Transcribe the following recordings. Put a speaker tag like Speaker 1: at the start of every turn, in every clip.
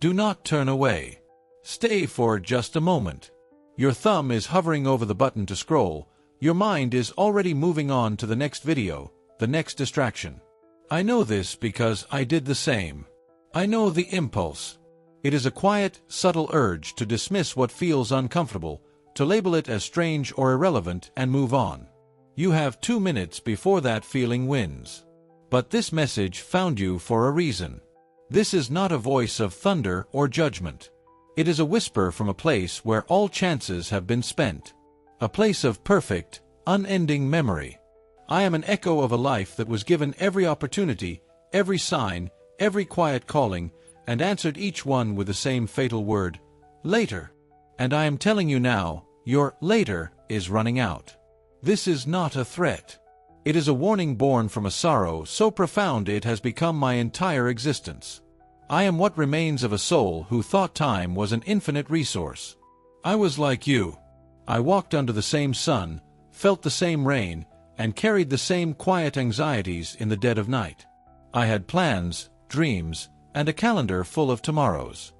Speaker 1: Do not turn away. Stay for just a moment. Your thumb is hovering over the button to scroll. Your mind is already moving on to the next video, the next distraction. I know this because I did the same. I know the impulse. It is a quiet, subtle urge to dismiss what feels uncomfortable, to label it as strange or irrelevant and move on. You have 2 minutes before that feeling wins. But this message found you for a reason. This is not a voice of thunder or judgment. It is a whisper from a place where all chances have been spent. A place of perfect, unending memory. I am an echo of a life that was given every opportunity, every sign, every quiet calling, and answered each one with the same fatal word, later. And I am telling you now, your later is running out. This is not a threat. It is a warning born from a sorrow so profound it has become my entire existence. I am what remains of a soul who thought time was an infinite resource. I was like you. I walked under the same sun, felt the same rain, and carried the same quiet anxieties in the dead of night. I had plans, dreams, and a calendar full of tomorrows.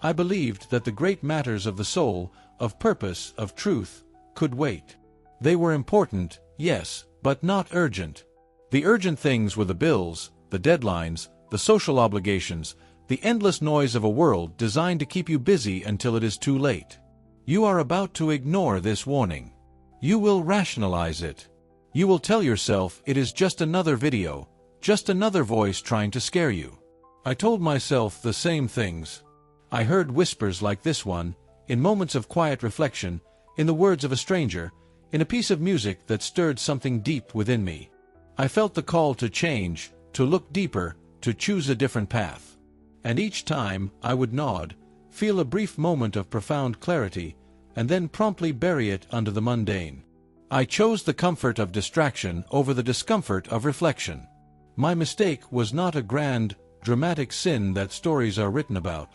Speaker 1: I believed that the great matters of the soul, of purpose, of truth, could wait. They were important, yes, but not urgent. The urgent things were the bills, the deadlines, the social obligations, the endless noise of a world designed to keep you busy until it is too late. You are about to ignore this warning. You will rationalize it. You will tell yourself it is just another video, just another voice trying to scare you. I told myself the same things. I heard whispers like this one, in moments of quiet reflection, in the words of a stranger, in a piece of music that stirred something deep within me. I felt the call to change, to look deeper, to choose a different path. And each time, I would nod, feel a brief moment of profound clarity, and then promptly bury it under the mundane. I chose the comfort of distraction over the discomfort of reflection. My mistake was not a grand, dramatic sin that stories are written about.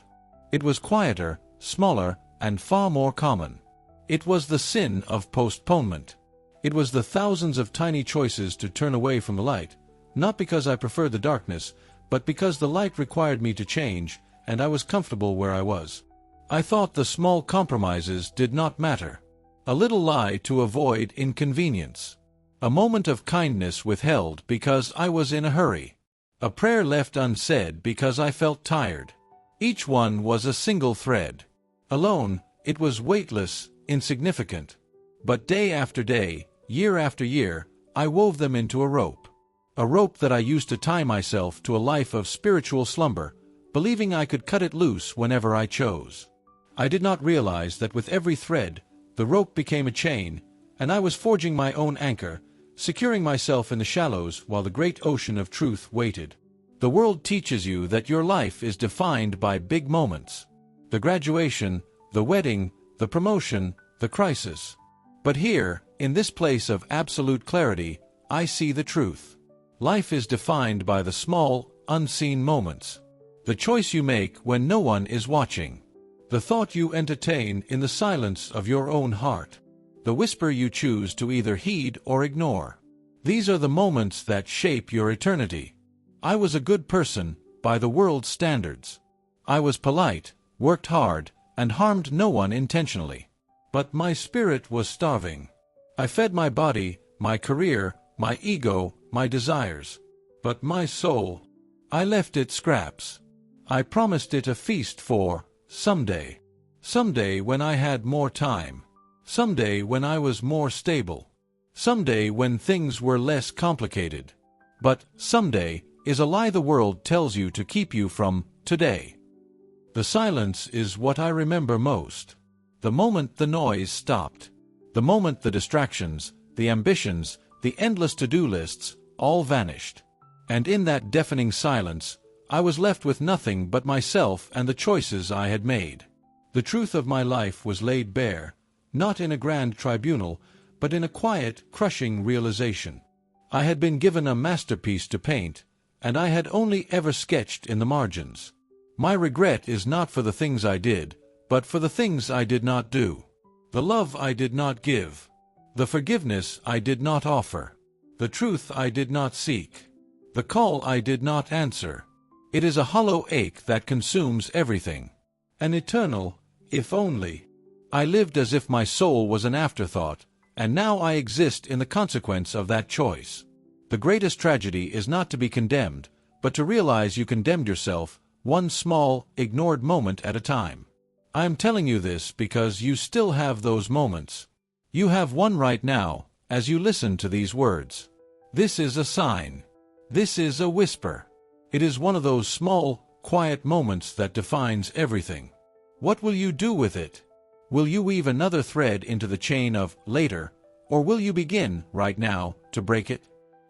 Speaker 1: It was quieter, smaller, and far more common. It was the sin of postponement. It was the thousands of tiny choices to turn away from the light, not because I preferred the darkness, but because the light required me to change, and I was comfortable where I was. I thought the small compromises did not matter. A little lie to avoid inconvenience. A moment of kindness withheld because I was in a hurry. A prayer left unsaid because I felt tired. Each one was a single thread. Alone, it was weightless, insignificant. But day after day, year after year, I wove them into a rope. A rope that I used to tie myself to a life of spiritual slumber, believing I could cut it loose whenever I chose. I did not realize that with every thread, the rope became a chain, and I was forging my own anchor, securing myself in the shallows while the great ocean of truth waited. The world teaches you that your life is defined by big moments. The graduation, the wedding, the promotion, the crisis. But here, in this place of absolute clarity, I see the truth. Life is defined by the small, unseen moments. The choice you make when no one is watching. The thought you entertain in the silence of your own heart. The whisper you choose to either heed or ignore. These are the moments that shape your eternity. I was a good person, by the world's standards. I was polite, worked hard, and harmed no one intentionally. But my spirit was starving. I fed my body, my career, my ego, my desires. But my soul, I left it scraps. I promised it a feast for someday. Someday when I had more time. Someday when I was more stable. Someday when things were less complicated. But someday is a lie the world tells you to keep you from today. The silence is what I remember most. The moment the noise stopped. The moment the distractions, the ambitions, the endless to-do lists, all vanished. And in that deafening silence, I was left with nothing but myself and the choices I had made. The truth of my life was laid bare, not in a grand tribunal, but in a quiet, crushing realization. I had been given a masterpiece to paint, and I had only ever sketched in the margins. My regret is not for the things I did, but for the things I did not do. The love I did not give. The forgiveness I did not offer. The truth I did not seek. The call I did not answer. It is a hollow ache that consumes everything. An eternal, if only. I lived as if my soul was an afterthought, and now I exist in the consequence of that choice. The greatest tragedy is not to be condemned, but to realize you condemned yourself, one small, ignored moment at a time. I am telling you this because you still have those moments. You have one right now, as you listen to these words. This is a sign. This is a whisper. It is one of those small, quiet moments that defines everything. What will you do with it? Will you weave another thread into the chain of later, or will you begin, right now, to break it?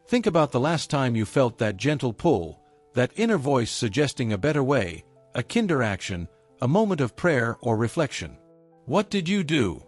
Speaker 1: Think about the last time you felt that gentle pull, that inner voice suggesting a better way, a kinder action, a moment of prayer or reflection. What did you do?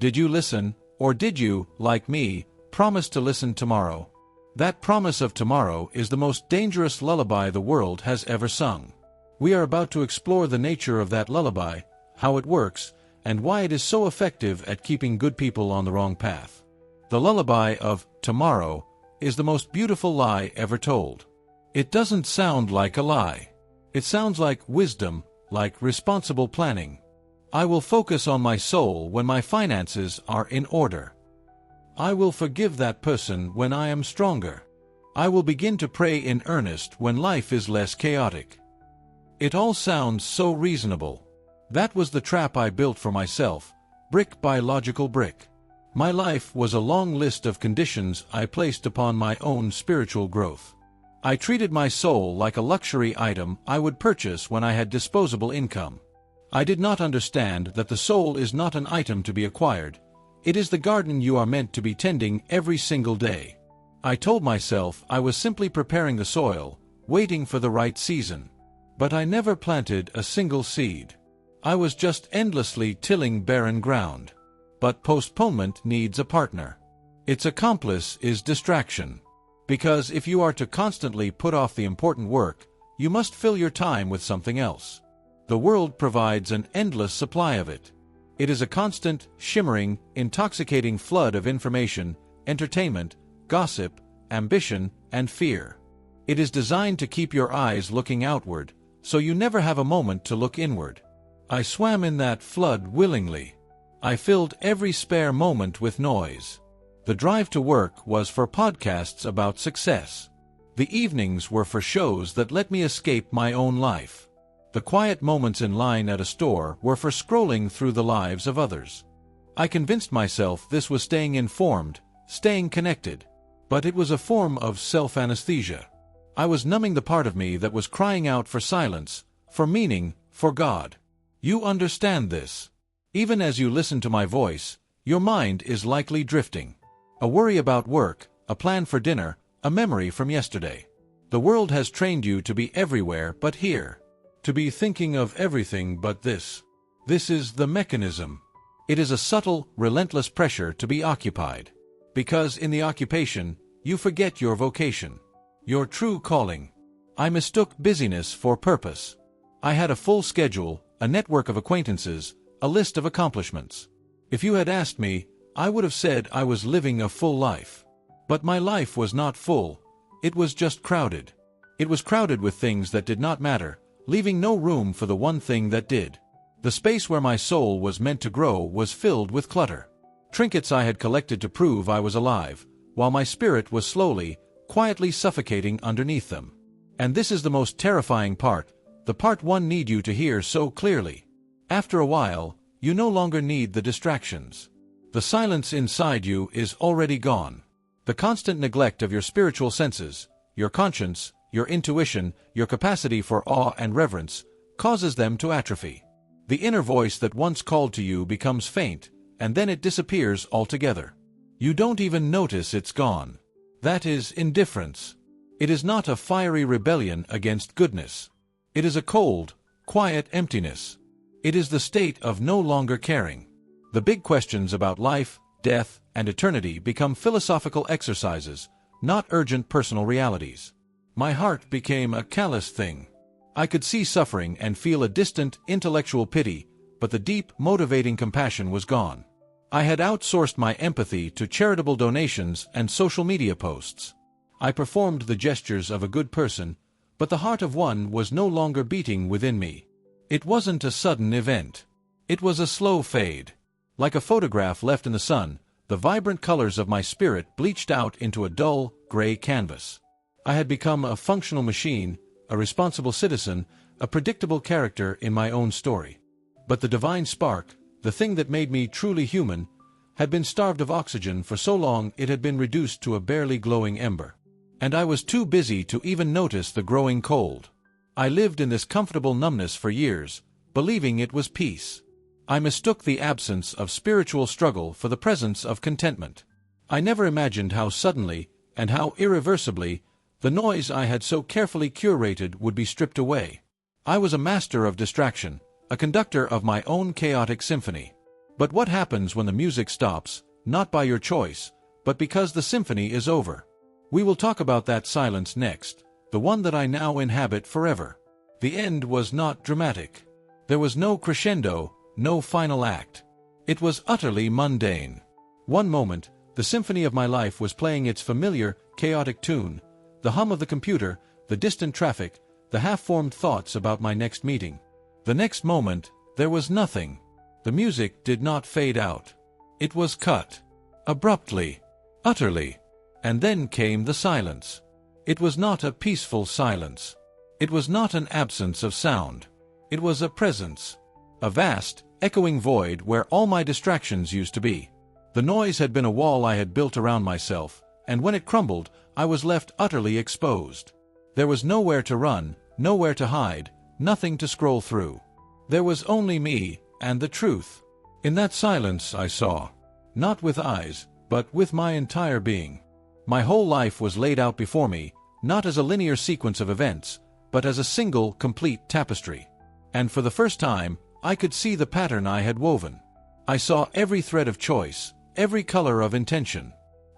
Speaker 1: Did you listen, or did you, like me, promise to listen tomorrow? That promise of tomorrow is the most dangerous lullaby the world has ever sung. We are about to explore the nature of that lullaby, how it works, and why it is so effective at keeping good people on the wrong path. The lullaby of tomorrow is the most beautiful lie ever told. It doesn't sound like a lie. It sounds like wisdom, like responsible planning. I will focus on my soul when my finances are in order. I will forgive that person when I am stronger. I will begin to pray in earnest when life is less chaotic. It all sounds so reasonable. That was the trap I built for myself, brick by logical brick. My life was a long list of conditions I placed upon my own spiritual growth. I treated my soul like a luxury item I would purchase when I had disposable income. I did not understand that the soul is not an item to be acquired. It is the garden you are meant to be tending every single day. I told myself I was simply preparing the soil, waiting for the right season. But I never planted a single seed. I was just endlessly tilling barren ground. But postponement needs a partner. Its accomplice is distraction. Because if you are to constantly put off the important work, you must fill your time with something else. The world provides an endless supply of it. It is a constant, shimmering, intoxicating flood of information, entertainment, gossip, ambition, and fear. It is designed to keep your eyes looking outward, so you never have a moment to look inward. I swam in that flood willingly. I filled every spare moment with noise. The drive to work was for podcasts about success. The evenings were for shows that let me escape my own life. The quiet moments in line at a store were for scrolling through the lives of others. I convinced myself this was staying informed, staying connected. But it was a form of self-anesthesia. I was numbing the part of me that was crying out for silence, for meaning, for God. You understand this. Even as you listen to my voice, your mind is likely drifting. A worry about work, a plan for dinner, a memory from yesterday. The world has trained you to be everywhere but here. To be thinking of everything but this. This is the mechanism. It is a subtle, relentless pressure to be occupied. Because in the occupation, you forget your vocation. Your true calling. I mistook busyness for purpose. I had a full schedule, a network of acquaintances, a list of accomplishments. If you had asked me, I would have said I was living a full life. But my life was not full. It was just crowded. It was crowded with things that did not matter, leaving no room for the one thing that did. The space where my soul was meant to grow was filled with clutter. Trinkets I had collected to prove I was alive, while my spirit was slowly, quietly suffocating underneath them. And this is the most terrifying part, the part one need you to hear so clearly. After a while, you no longer need the distractions. The silence inside you is already gone. The constant neglect of your spiritual senses, your conscience, your intuition, your capacity for awe and reverence, causes them to atrophy. The inner voice that once called to you becomes faint, and then it disappears altogether. You don't even notice it's gone. That is indifference. It is not a fiery rebellion against goodness. It is a cold, quiet emptiness. It is the state of no longer caring. The big questions about life, death, and eternity become philosophical exercises, not urgent personal realities. My heart became a callous thing. I could see suffering and feel a distant, intellectual pity, but the deep, motivating compassion was gone. I had outsourced my empathy to charitable donations and social media posts. I performed the gestures of a good person, but the heart of one was no longer beating within me. It wasn't a sudden event. It was a slow fade. Like a photograph left in the sun, the vibrant colors of my spirit bleached out into a dull, gray canvas. I had become a functional machine, a responsible citizen, a predictable character in my own story. But the divine spark, the thing that made me truly human, had been starved of oxygen for so long it had been reduced to a barely glowing ember. And I was too busy to even notice the growing cold. I lived in this comfortable numbness for years, believing it was peace. I mistook the absence of spiritual struggle for the presence of contentment. I never imagined how suddenly, and how irreversibly, the noise I had so carefully curated would be stripped away. I was a master of distraction, a conductor of my own chaotic symphony. But what happens when the music stops, not by your choice, but because the symphony is over? We will talk about that silence next, the one that I now inhabit forever. The end was not dramatic. There was no crescendo, no final act. It was utterly mundane. One moment, the symphony of my life was playing its familiar, chaotic tune, the hum of the computer, the distant traffic, the half-formed thoughts about my next meeting. The next moment, there was nothing. The music did not fade out. It was cut. Abruptly. Utterly. And then came the silence. It was not a peaceful silence. It was not an absence of sound. It was a presence. A vast, echoing void where all my distractions used to be. The noise had been a wall I had built around myself, and when it crumbled, I was left utterly exposed. There was nowhere to run, nowhere to hide, nothing to scroll through. There was only me, and the truth. In that silence I saw, not with eyes, but with my entire being. My whole life was laid out before me, not as a linear sequence of events, but as a single, complete tapestry. And for the first time, I could see the pattern I had woven. I saw every thread of choice, every color of intention.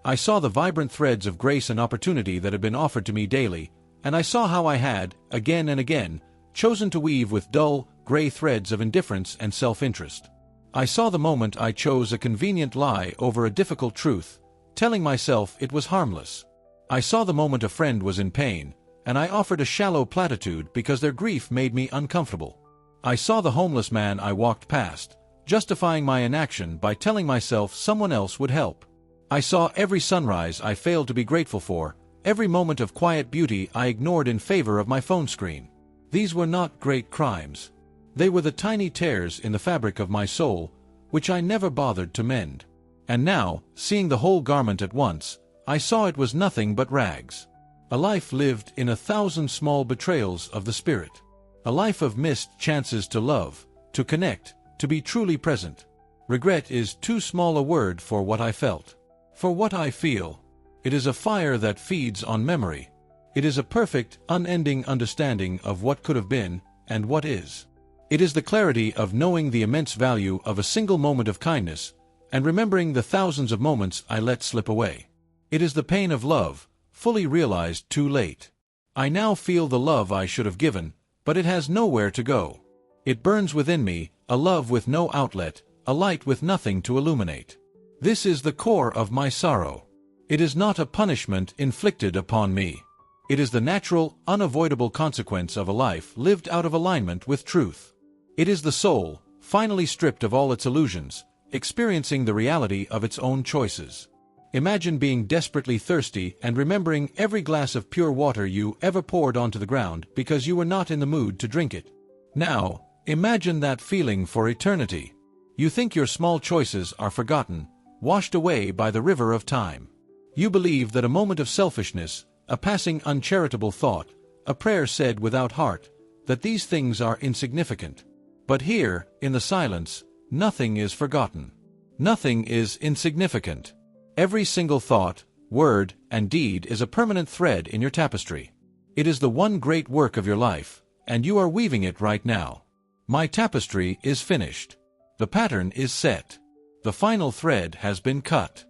Speaker 1: I saw the vibrant threads of grace and opportunity that had been offered to me daily, and I saw how I had, again and again, chosen to weave with dull, gray threads of indifference and self-interest. I saw the moment I chose a convenient lie over a difficult truth, telling myself it was harmless. I saw the moment a friend was in pain, and I offered a shallow platitude because their grief made me uncomfortable. I saw the homeless man I walked past, justifying my inaction by telling myself someone else would help. I saw every sunrise I failed to be grateful for, every moment of quiet beauty I ignored in favor of my phone screen. These were not great crimes. They were the tiny tears in the fabric of my soul, which I never bothered to mend. And now, seeing the whole garment at once, I saw it was nothing but rags. A life lived in 1,000 small betrayals of the spirit. A life of missed chances to love, to connect, to be truly present. Regret is too small a word for what I felt. For what I feel. It is a fire that feeds on memory. It is a perfect, unending understanding of what could have been, and what is. It is the clarity of knowing the immense value of a single moment of kindness, and remembering the thousands of moments I let slip away. It is the pain of love, fully realized too late. I now feel the love I should have given, but it has nowhere to go. It burns within me, a love with no outlet, a light with nothing to illuminate. This is the core of my sorrow. It is not a punishment inflicted upon me. It is the natural, unavoidable consequence of a life lived out of alignment with truth. It is the soul, finally stripped of all its illusions, experiencing the reality of its own choices. Imagine being desperately thirsty and remembering every glass of pure water you ever poured onto the ground because you were not in the mood to drink it. Now, imagine that feeling for eternity. You think your small choices are forgotten, washed away by the river of time. You believe that a moment of selfishness, a passing uncharitable thought, a prayer said without heart, that these things are insignificant. But here, in the silence, nothing is forgotten. Nothing is insignificant. Every single thought, word, and deed is a permanent thread in your tapestry. It is the one great work of your life, and you are weaving it right now. My tapestry is finished. The pattern is set. The final thread has been cut.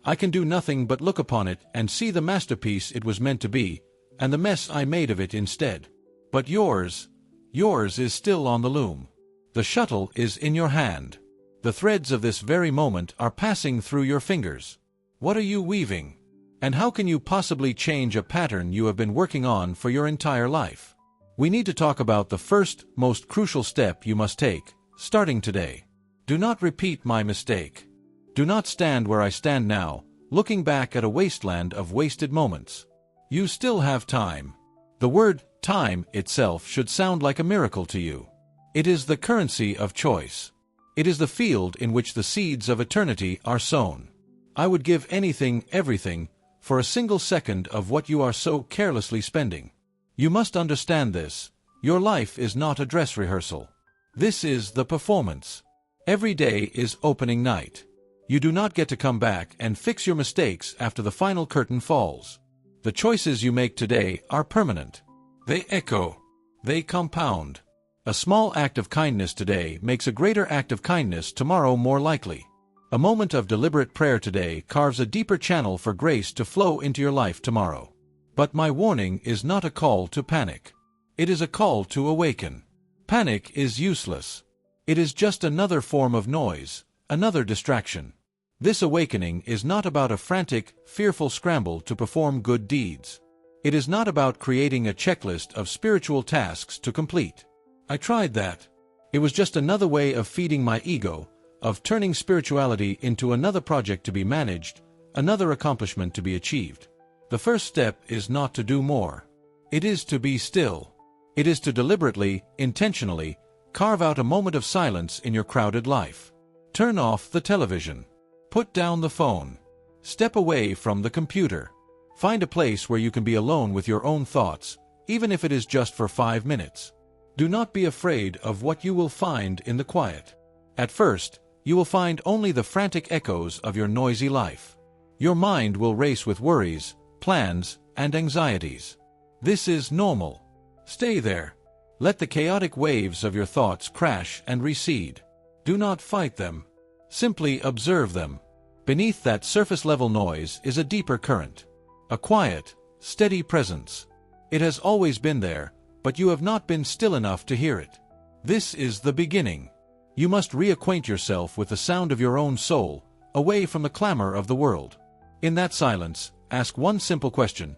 Speaker 1: I can do nothing but look upon it and see the masterpiece it was meant to be, and the mess I made of it instead. But yours is still on the loom. The shuttle is in your hand. The threads of this very moment are passing through your fingers. What are you weaving? And how can you possibly change a pattern you have been working on for your entire life? We need to talk about the first, most crucial step you must take, starting today. Do not repeat my mistake. Do not stand where I stand now, looking back at a wasteland of wasted moments. You still have time. The word time itself should sound like a miracle to you. It is the currency of choice. It is the field in which the seeds of eternity are sown. I would give anything, everything, for a single second of what you are so carelessly spending. You must understand this. Your life is not a dress rehearsal. This is the performance. Every day is opening night. You do not get to come back and fix your mistakes after the final curtain falls. The choices you make today are permanent. They echo. They compound. A small act of kindness today makes a greater act of kindness tomorrow more likely. A moment of deliberate prayer today carves a deeper channel for grace to flow into your life tomorrow. But my warning is not a call to panic. It is a call to awaken. Panic is useless. It is just another form of noise, another distraction. This awakening is not about a frantic, fearful scramble to perform good deeds. It is not about creating a checklist of spiritual tasks to complete. I tried that. It was just another way of feeding my ego, of turning spirituality into another project to be managed, another accomplishment to be achieved. The first step is not to do more. It is to be still. It is to deliberately, intentionally, carve out a moment of silence in your crowded life. Turn off the television. Put down the phone. Step away from the computer. Find a place where you can be alone with your own thoughts, even if it is just for 5 minutes. Do not be afraid of what you will find in the quiet. At first, you will find only the frantic echoes of your noisy life. Your mind will race with worries, plans, and anxieties. This is normal. Stay there. Let the chaotic waves of your thoughts crash and recede. Do not fight them. Simply observe them. Beneath that surface-level noise is a deeper current. A quiet, steady presence. It has always been there, but you have not been still enough to hear it. This is the beginning. You must reacquaint yourself with the sound of your own soul, away from the clamor of the world. In that silence, ask one simple question.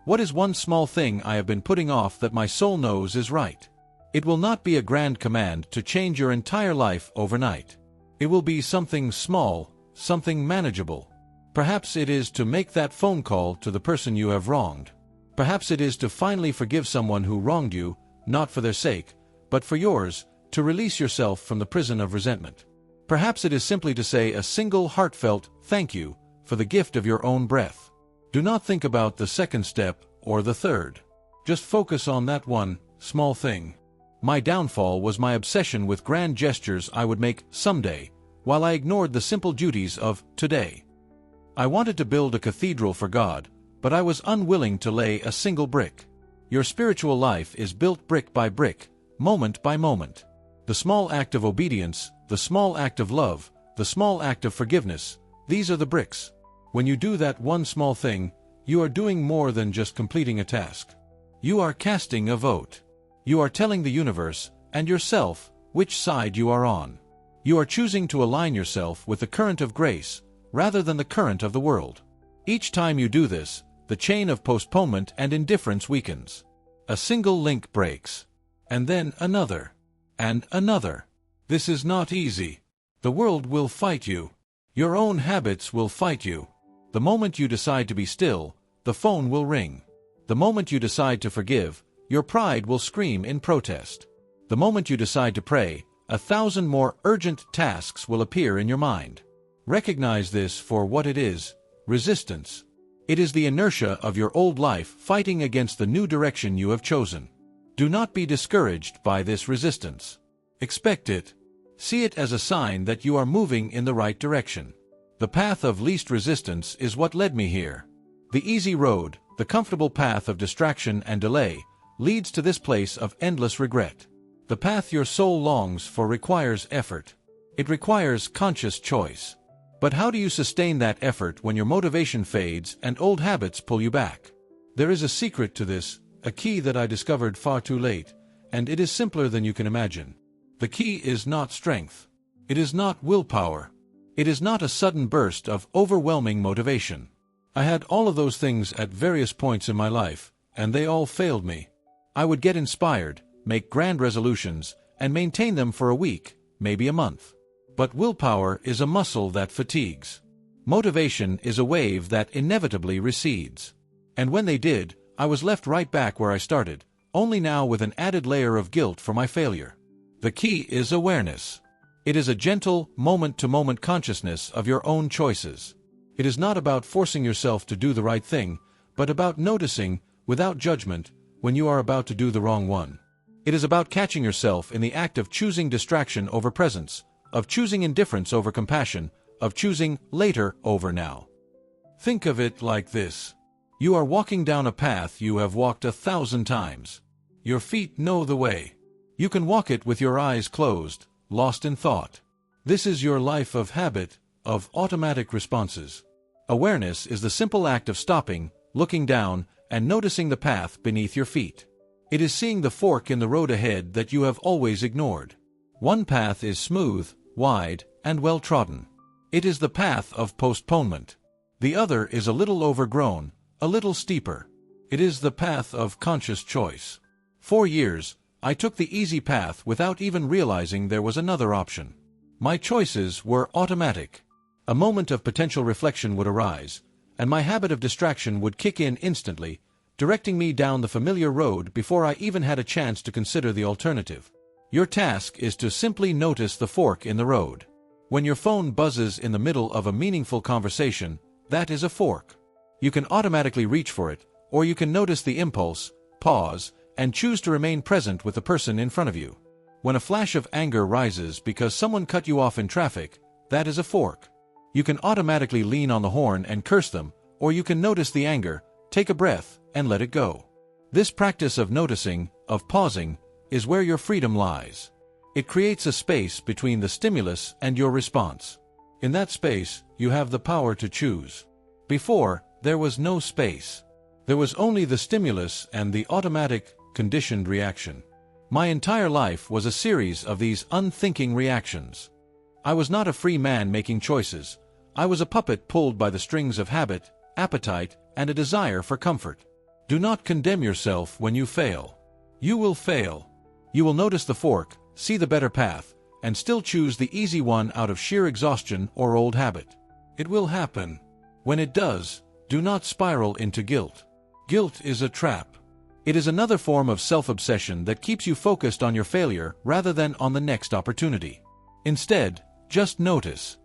Speaker 1: What is one small thing I have been putting off that my soul knows is right? It will not be a grand command to change your entire life overnight. It will be something small, something manageable. Perhaps it is to make that phone call to the person you have wronged. Perhaps it is to finally forgive someone who wronged you, not for their sake, but for yours, to release yourself from the prison of resentment. Perhaps it is simply to say a single heartfelt thank you for the gift of your own breath. Do not think about the second step or the third. Just focus on that one small thing. My downfall was my obsession with grand gestures I would make someday, while I ignored the simple duties of today. I wanted to build a cathedral for God, but I was unwilling to lay a single brick. Your spiritual life is built brick by brick, moment by moment. The small act of obedience, the small act of love, the small act of forgiveness, these are the bricks. When you do that one small thing, you are doing more than just completing a task. You are casting a vote. You are telling the universe, and yourself, which side you are on. You are choosing to align yourself with the current of grace, rather than the current of the world. Each time you do this, the chain of postponement and indifference weakens. A single link breaks. And then another. And another. This is not easy. The world will fight you. Your own habits will fight you. The moment you decide to be still, the phone will ring. The moment you decide to forgive, your pride will scream in protest. The moment you decide to pray, 1,000 more urgent tasks will appear in your mind. Recognize this for what it is, resistance. It is the inertia of your old life fighting against the new direction you have chosen. Do not be discouraged by this resistance. Expect it. See it as a sign that you are moving in the right direction. The path of least resistance is what led me here. The easy road, the comfortable path of distraction and delay, leads to this place of endless regret. The path your soul longs for requires effort. It requires conscious choice. But how do you sustain that effort when your motivation fades and old habits pull you back? There is a secret to this, a key that I discovered far too late, and it is simpler than you can imagine. The key is not strength. It is not willpower. It is not a sudden burst of overwhelming motivation. I had all of those things at various points in my life, and they all failed me. I would get inspired, make grand resolutions, and maintain them for a week, maybe a month. But willpower is a muscle that fatigues. Motivation is a wave that inevitably recedes. And when they did, I was left right back where I started, only now with an added layer of guilt for my failure. The key is awareness. It is a gentle, moment-to-moment consciousness of your own choices. It is not about forcing yourself to do the right thing, but about noticing, without judgment, when you are about to do the wrong one. It is about catching yourself in the act of choosing distraction over presence, of choosing indifference over compassion, of choosing later over now. Think of it like this. You are walking down a path you have walked 1,000 times. Your feet know the way. You can walk it with your eyes closed, lost in thought. This is your life of habit, of automatic responses. Awareness is the simple act of stopping, looking down, and noticing the path beneath your feet. It is seeing the fork in the road ahead that you have always ignored. One path is smooth, wide, and well-trodden. It is the path of postponement. The other is a little overgrown, a little steeper. It is the path of conscious choice. For years, I took the easy path without even realizing there was another option. My choices were automatic. A moment of potential reflection would arise, and my habit of distraction would kick in instantly, directing me down the familiar road before I even had a chance to consider the alternative. Your task is to simply notice the fork in the road. When your phone buzzes in the middle of a meaningful conversation, that is a fork. You can automatically reach for it, or you can notice the impulse, pause, and choose to remain present with the person in front of you. When a flash of anger rises because someone cut you off in traffic, that is a fork. You can automatically lean on the horn and curse them, or you can notice the anger, take a breath, and let it go. This practice of noticing, of pausing, is where your freedom lies. It creates a space between the stimulus and your response. In that space, you have the power to choose. Before, there was no space. There was only the stimulus and the automatic, conditioned reaction. My entire life was a series of these unthinking reactions. I was not a free man making choices. I was a puppet pulled by the strings of habit, appetite, and a desire for comfort. Do not condemn yourself when you fail. You will fail. You will notice the fork, see the better path, and still choose the easy one out of sheer exhaustion or old habit. It will happen. When it does, do not spiral into guilt. Guilt is a trap. It is another form of self-obsession that keeps you focused on your failure rather than on the next opportunity. Instead, just notice.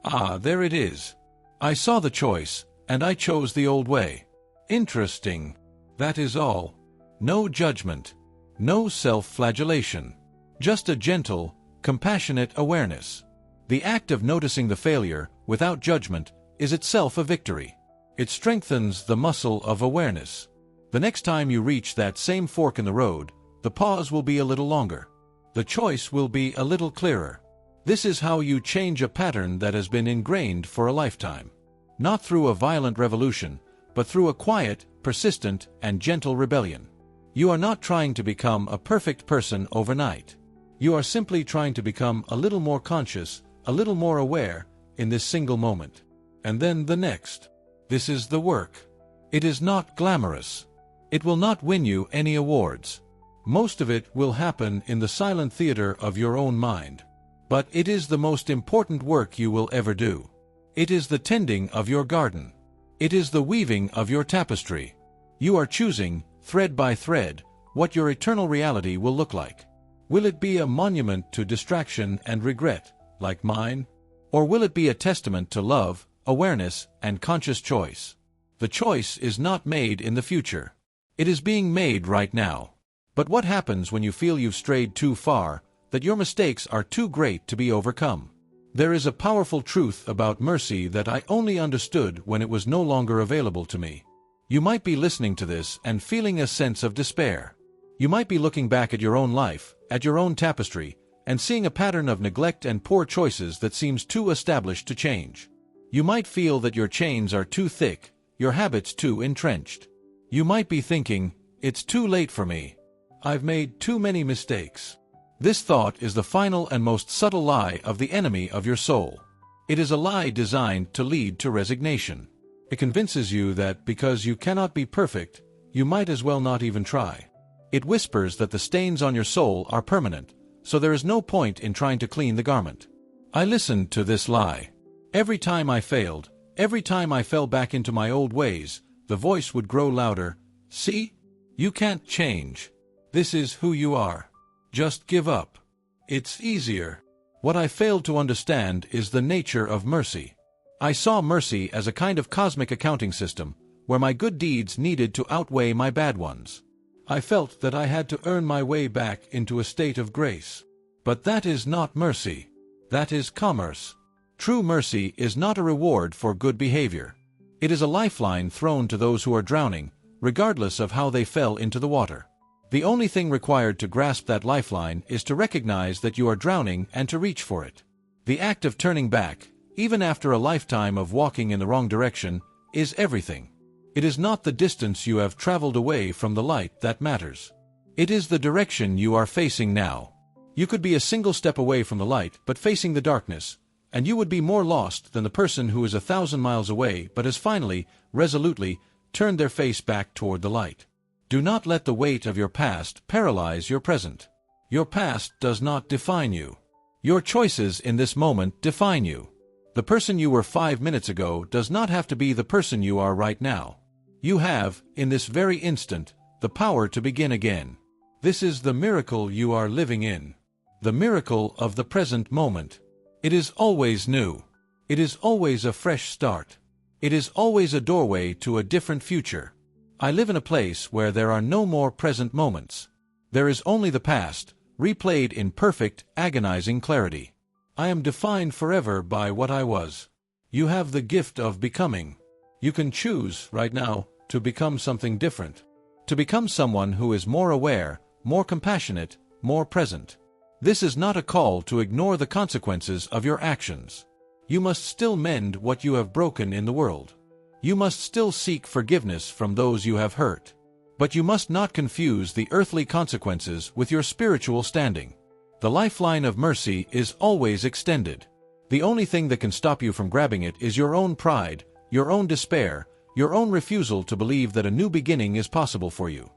Speaker 1: Ah, there it is. I saw the choice, and I chose the old way. Interesting. That is all. No judgment. No self-flagellation. Just a gentle, compassionate awareness. The act of noticing the failure, without judgment, is itself a victory. It strengthens the muscle of awareness. The next time you reach that same fork in the road, the pause will be a little longer. The choice will be a little clearer. This is how you change a pattern that has been ingrained for a lifetime. Not through a violent revolution, but through a quiet, persistent, and gentle rebellion. You are not trying to become a perfect person overnight. You are simply trying to become a little more conscious, a little more aware, in this single moment. And then the next. This is the work. It is not glamorous. It will not win you any awards. Most of it will happen in the silent theater of your own mind. But it is the most important work you will ever do. It is the tending of your garden. It is the weaving of your tapestry. You are choosing, thread by thread, what your eternal reality will look like. Will it be a monument to distraction and regret, like mine? Or will it be a testament to love, awareness, and conscious choice? The choice is not made in the future. It is being made right now. But what happens when you feel you've strayed too far, that your mistakes are too great to be overcome? There is a powerful truth about mercy that I only understood when it was no longer available to me. You might be listening to this and feeling a sense of despair. You might be looking back at your own life, at your own tapestry, and seeing a pattern of neglect and poor choices that seems too established to change. You might feel that your chains are too thick, your habits too entrenched. You might be thinking, it's too late for me. I've made too many mistakes. This thought is the final and most subtle lie of the enemy of your soul. It is a lie designed to lead to resignation. It convinces you that because you cannot be perfect, you might as well not even try. It whispers that the stains on your soul are permanent, so there is no point in trying to clean the garment. I listened to this lie. Every time I failed, every time I fell back into my old ways, the voice would grow louder. See? You can't change. This is who you are. Just give up. It's easier. What I failed to understand is the nature of mercy. I saw mercy as a kind of cosmic accounting system, where my good deeds needed to outweigh my bad ones. I felt that I had to earn my way back into a state of grace. But that is not mercy. That is commerce. True mercy is not a reward for good behavior. It is a lifeline thrown to those who are drowning, regardless of how they fell into the water. The only thing required to grasp that lifeline is to recognize that you are drowning and to reach for it. The act of turning back, even after a lifetime of walking in the wrong direction, is everything. It is not the distance you have traveled away from the light that matters. It is the direction you are facing now. You could be a single step away from the light but facing the darkness, and you would be more lost than the person who is 1,000 miles away but has finally, resolutely, turned their face back toward the light. Do not let the weight of your past paralyze your present. Your past does not define you. Your choices in this moment define you. The person you were 5 minutes ago does not have to be the person you are right now. You have, in this very instant, the power to begin again. This is the miracle you are living in. The miracle of the present moment. It is always new. It is always a fresh start. It is always a doorway to a different future. I live in a place where there are no more present moments. There is only the past, replayed in perfect, agonizing clarity. I am defined forever by what I was. You have the gift of becoming. You can choose, right now, to become something different. To become someone who is more aware, more compassionate, more present. This is not a call to ignore the consequences of your actions. You must still mend what you have broken in the world. You must still seek forgiveness from those you have hurt. But you must not confuse the earthly consequences with your spiritual standing. The lifeline of mercy is always extended. The only thing that can stop you from grabbing it is your own pride, your own despair, your own refusal to believe that a new beginning is possible for you.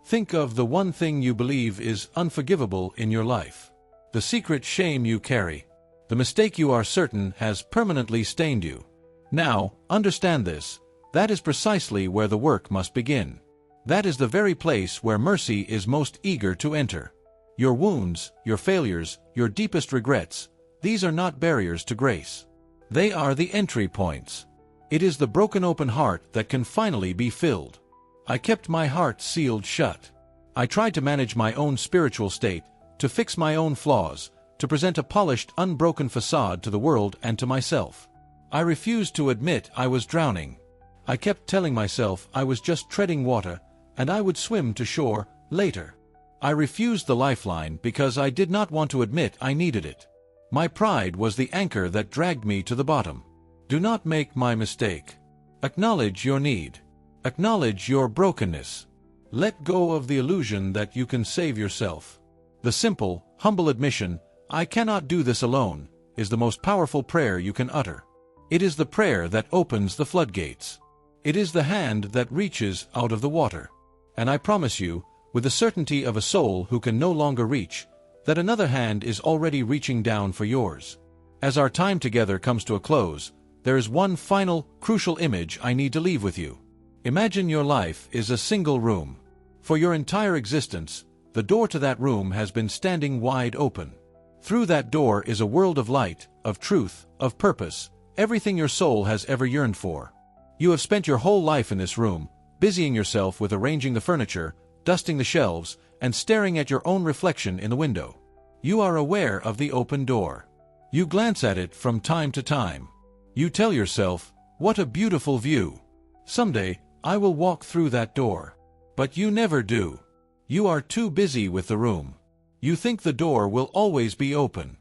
Speaker 1: Think of the one thing you believe is unforgivable in your life. The secret shame you carry. The mistake you are certain has permanently stained you. Now, understand this. That is precisely where the work must begin. That is the very place where mercy is most eager to enter. Your wounds, your failures, your deepest regrets, these are not barriers to grace. They are the entry points. It is the broken open heart that can finally be filled. I kept my heart sealed shut. I tried to manage my own spiritual state, to fix my own flaws, to present a polished, unbroken facade to the world and to myself. I refused to admit I was drowning. I kept telling myself I was just treading water, and I would swim to shore later. I refused the lifeline because I did not want to admit I needed it. My pride was the anchor that dragged me to the bottom. Do not make my mistake. Acknowledge your need. Acknowledge your brokenness. Let go of the illusion that you can save yourself. The simple, humble admission, "I cannot do this alone," is the most powerful prayer you can utter. It is the prayer that opens the floodgates. It is the hand that reaches out of the water. And I promise you, with the certainty of a soul who can no longer reach, that another hand is already reaching down for yours. As our time together comes to a close, there is one final, crucial image I need to leave with you. Imagine your life is a single room. For your entire existence, the door to that room has been standing wide open. Through that door is a world of light, of truth, of purpose, everything your soul has ever yearned for. You have spent your whole life in this room, busying yourself with arranging the furniture, dusting the shelves, and staring at your own reflection in the window. You are aware of the open door. You glance at it from time to time. You tell yourself, "What a beautiful view. Someday, I will walk through that door." But you never do. You are too busy with the room. You think the door will always be open.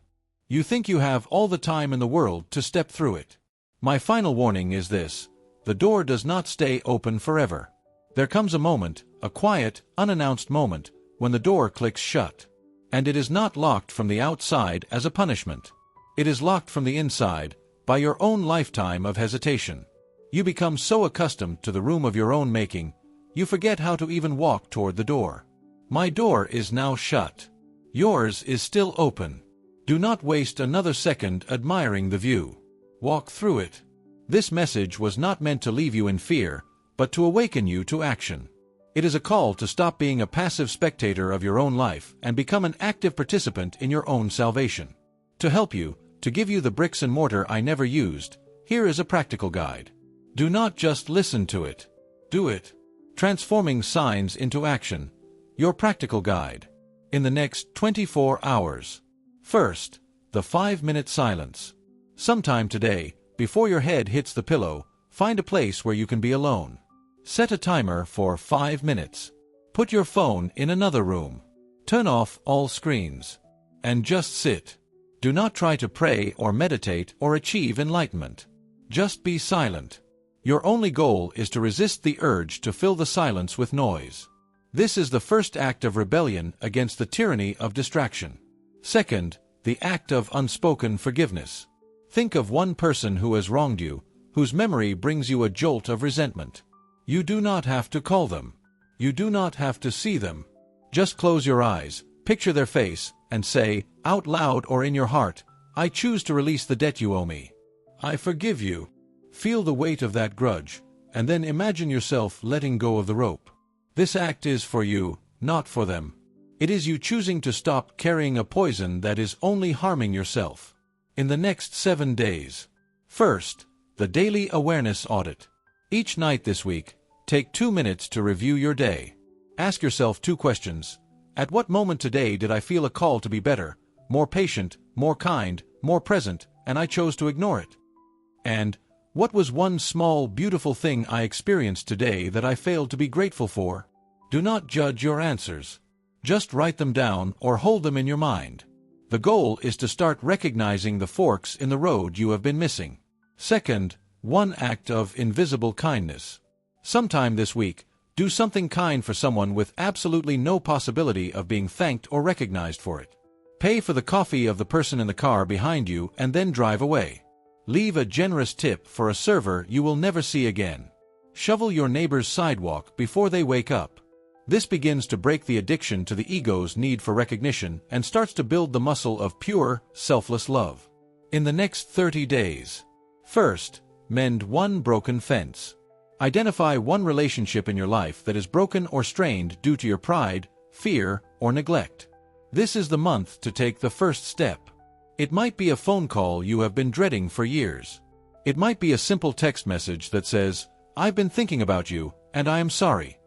Speaker 1: You think you have all the time in the world to step through it. My final warning is this: the door does not stay open forever. There comes a moment, a quiet, unannounced moment, when the door clicks shut. And it is not locked from the outside as a punishment. It is locked from the inside, by your own lifetime of hesitation. You become so accustomed to the room of your own making, you forget how to even walk toward the door. My door is now shut. Yours is still open. Do not waste another second admiring the view. Walk through it. This message was not meant to leave you in fear, but to awaken you to action. It is a call to stop being a passive spectator of your own life and become an active participant in your own salvation. To help you, to give you the bricks and mortar I never used, here is a practical guide. Do not just listen to it. Do it. Transforming signs into action. Your practical guide. In the next 24 hours. First, the 5-minute silence. Sometime today, before your head hits the pillow, find a place where you can be alone. Set a timer for 5 minutes. Put your phone in another room. Turn off all screens. And just sit. Do not try to pray or meditate or achieve enlightenment. Just be silent. Your only goal is to resist the urge to fill the silence with noise. This is the first act of rebellion against the tyranny of distraction. Second, the act of unspoken forgiveness. Think of one person who has wronged you, whose memory brings you a jolt of resentment. You do not have to call them. You do not have to see them. Just close your eyes, picture their face, and say, out loud or in your heart, I choose to release the debt you owe me. I forgive you. Feel the weight of that grudge, and then imagine yourself letting go of the rope. This act is for you, not for them. It is you choosing to stop carrying a poison that is only harming yourself. In the next 7 days. First, the daily awareness audit. Each night this week, take 2 minutes to review your day. Ask yourself 2 questions. At what moment today did I feel a call to be better, more patient, more kind, more present, and I chose to ignore it? And, what was one small, beautiful thing I experienced today that I failed to be grateful for? Do not judge your answers. Just write them down or hold them in your mind. The goal is to start recognizing the forks in the road you have been missing. Second, one act of invisible kindness. Sometime this week, do something kind for someone with absolutely no possibility of being thanked or recognized for it. Pay for the coffee of the person in the car behind you and then drive away. Leave a generous tip for a server you will never see again. Shovel your neighbor's sidewalk before they wake up. This begins to break the addiction to the ego's need for recognition and starts to build the muscle of pure, selfless love. In the next 30 days. First, mend one broken fence. Identify one relationship in your life that is broken or strained due to your pride, fear, or neglect. This is the month to take the first step. It might be a phone call you have been dreading for years. It might be a simple text message that says, I've been thinking about you, and I am sorry.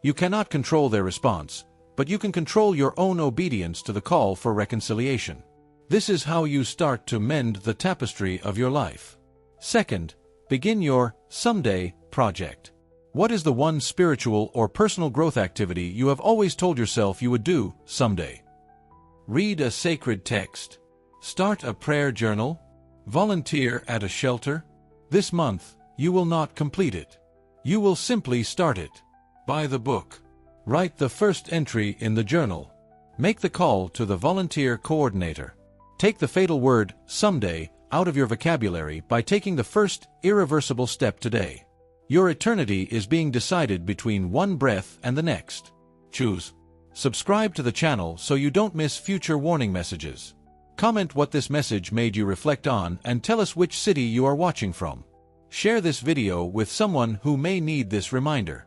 Speaker 1: You cannot control their response, but you can control your own obedience to the call for reconciliation. This is how you start to mend the tapestry of your life. Second, begin your someday project. What is the one spiritual or personal growth activity you have always told yourself you would do someday? Read a sacred text. Start a prayer journal. Volunteer at a shelter. This month, you will not complete it. You will simply start it. Buy the book. Write the first entry in the journal. Make the call to the volunteer coordinator. Take the fatal word, someday, out of your vocabulary by taking the first irreversible step today. Your eternity is being decided between one breath and the next. Choose. Subscribe to the channel so you don't miss future warning messages. Comment what this message made you reflect on and tell us which city you are watching from. Share this video with someone who may need this reminder.